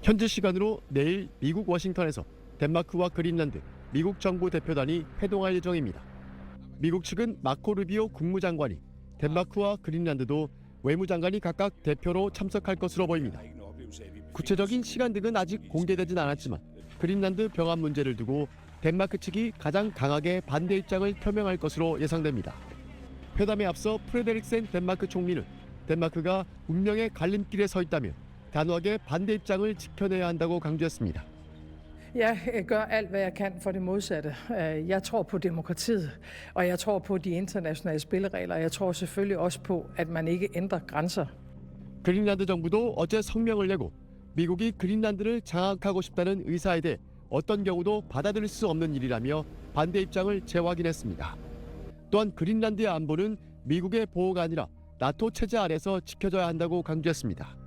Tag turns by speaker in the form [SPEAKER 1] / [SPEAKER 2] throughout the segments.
[SPEAKER 1] 현지 시간으로 내일 미국 워싱턴에서 덴마크와 그린란드, 미국 정부 대표단이 회동할 예정입니다. 미국 측은 마코 루비오 국무장관이, 덴마크와 그린란드도 외무장관이 각각 대표로 참석할 것으로 보입니다. 구체적인 시간 등은 아직 공개되진 않았지만 그린란드 병합 문제를 두고 덴마크 측이 가장 강하게 반대 입장을 표명할 것으로 예상됩니다. 회담에 앞서 프레데릭센 덴마크 총리는 덴마크가 운명의 갈림길에 서 있다며 단호하게 반대 입장을 지켜내야 한다고 강조했습니다.
[SPEAKER 2] Jeg gør alt, hvad jeg kan for det modsatte. Jeg tror på demokratiet, og jeg tror på de internationale spilleregler. Jeg tror selvfølgelig også på, at man ikke ændrer grænser.
[SPEAKER 1] 그린란드 정부도 어제 성명을 내고 미국이 그린란드를 장악하고 싶다는 의사에 대해 어떤 경우도 받아들일 수 없는 일이라며 반대 입장을 재확인했습니다. 또한 그린란드의 안보는 미국의 보호가 아니라 나토 체제 아래서 지켜져야 한다고 강조했습니다.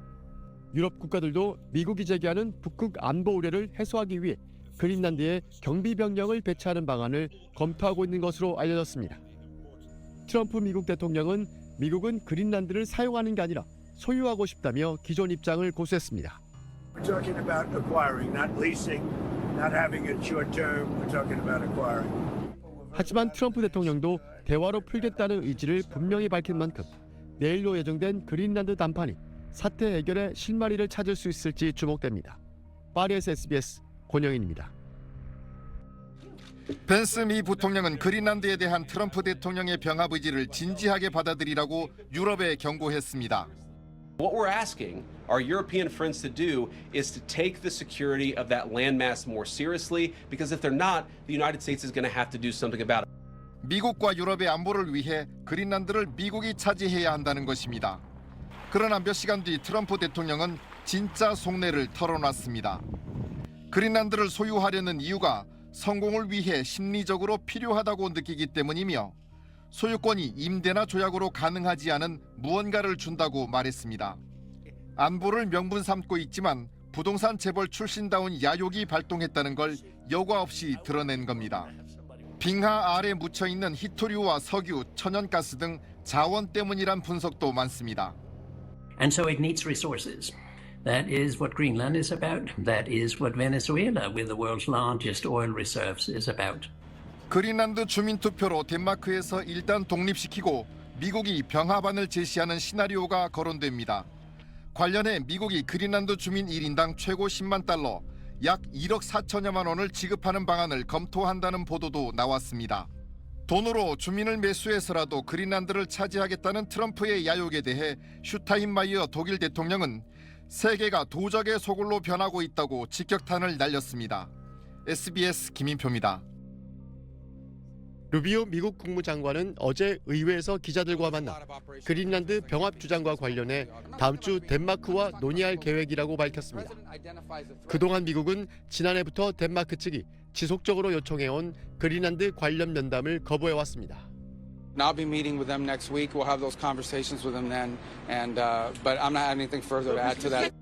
[SPEAKER 1] 유럽 국가들도 미국이 제기하는 북극 안보 우려를 해소하기 위해 그린란드에 경비병력을 배치하는 방안을 검토하고 있는 것으로 알려졌습니다. 트럼프 미국 대통령은 미국은 그린란드를 사용하는 게 아니라 소유하고 싶다며 기존 입장을 고수했습니다.
[SPEAKER 3] We're talking about acquiring, not leasing, not having it short term. We're talking about acquiring.
[SPEAKER 1] 하지만 트럼프 대통령도 대화로 풀겠다는 의지를 분명히 밝힌 만큼 내일로 예정된 그린란드 담판이 사태 해결의 실마리를 찾을 수 있을지 주목됩니다. 파리에서 SBS 권영인입니다.
[SPEAKER 4] 펜스 미 부통령은 그린란드에 대한 트럼프 대통령의 병합 의지를 진지하게 받아들이라고 유럽에 경고했습니다.
[SPEAKER 5] What we're asking our European friends to do is to take the security of that landmass more seriously, because if they're not, the United States is going to have to do something about it.
[SPEAKER 4] 미국과 유럽의 안보를 위해 그린란드를 미국이 차지해야 한다는 것입니다. 그러나 몇 시간 뒤 트럼프 대통령은 진짜 속내를 털어놨습니다. 그린란드를 소유하려는 이유가 성공을 위해 심리적으로 필요하다고 느끼기 때문이며 소유권이 임대나 조약으로 가능하지 않은 무언가를 준다고 말했습니다. 안보를 명분 삼고 있지만 부동산 재벌 출신다운 야욕이 발동했다는 걸 여과 없이 드러낸 겁니다. 빙하 아래 묻혀있는 히토류와 석유, 천연가스 등 자원 때문이란 분석도 많습니다.
[SPEAKER 6] And so it needs resources. That is what Greenland is about. That is what Venezuela, with the world's largest oil reserves, is about.
[SPEAKER 4] 그린란드 주민투표로 덴마크에서 일단 독립시키고 미국이 병합안을 제시하는 시나리오가 거론됩니다. 관련해 미국이 그린란드 주민 1인당 최고 10만 달러, 약 1억 4천여만 원을 지급하는 방안을 검토한다는 보도도 나왔습니다. 돈으로 주민을 매수해서라도 그린란드를 차지하겠다는 트럼프의 야욕에 대해 슈타인마이어 독일 대통령은 세계가 도적의 소굴로 변하고 있다고 직격탄을 날렸습니다. SBS 김인표입니다.
[SPEAKER 1] 루비오 미국 국무장관은 어제 의회에서 기자들과 만나 그린란드 병합 주장과 관련해 다음 주 덴마크와 논의할 계획이라고 밝혔습니다. 그동안 미국은 지난해부터 덴마크 측이 지속적으로 요청해온 그린란드 관련 면담을 거부해왔습니다.
[SPEAKER 7] I'll be meeting with them next week. We'll have those conversations with them then. But I'm not having anything further to add to that.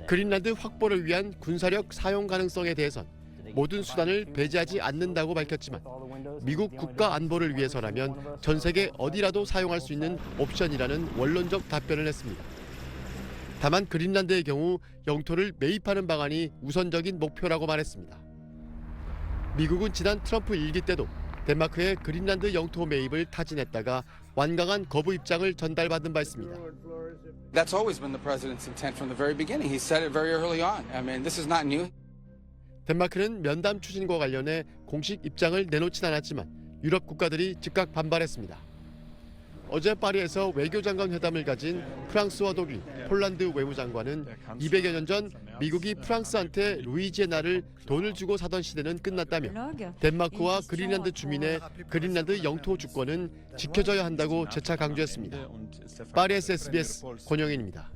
[SPEAKER 1] 그린란드 확보를 위한 군사력 사용 가능성에 대해선 모든 수단을 배제하지 않는다고 밝혔지만 미국 국가 안보를 위해서라면 전 세계 어디라도 사용할 수 있는 옵션이라는 원론적 답변을 했습니다. 다만 그린란드의 경우 영토를 매입하는 방안이 우선적인 목표라고 말했습니다. 미국은 지난 트럼프 일기 때도 덴마크의 그린란드 영토 매입을 타진했다가 완강한 거부 입장을 전달받은 바 있습니다.
[SPEAKER 7] That's always been the president's intent from the very beginning. He said it very early on. I mean, this is not new.
[SPEAKER 1] 덴마크는 면담 추진과 관련해 공식 입장을 내놓진 않았지만 유럽 국가들이 즉각 반발했습니다. 어제 파리에서 외교장관 회담을 가진 프랑스와 독일, 폴란드 외무장관은 200여 년 전 미국이 프랑스한테 루이지애나를 돈을 주고 사던 시대는 끝났다며 덴마크와 그린란드 주민의 그린란드 영토 주권은 지켜져야 한다고 재차 강조했습니다. 파리에서 SBS 권영인입니다.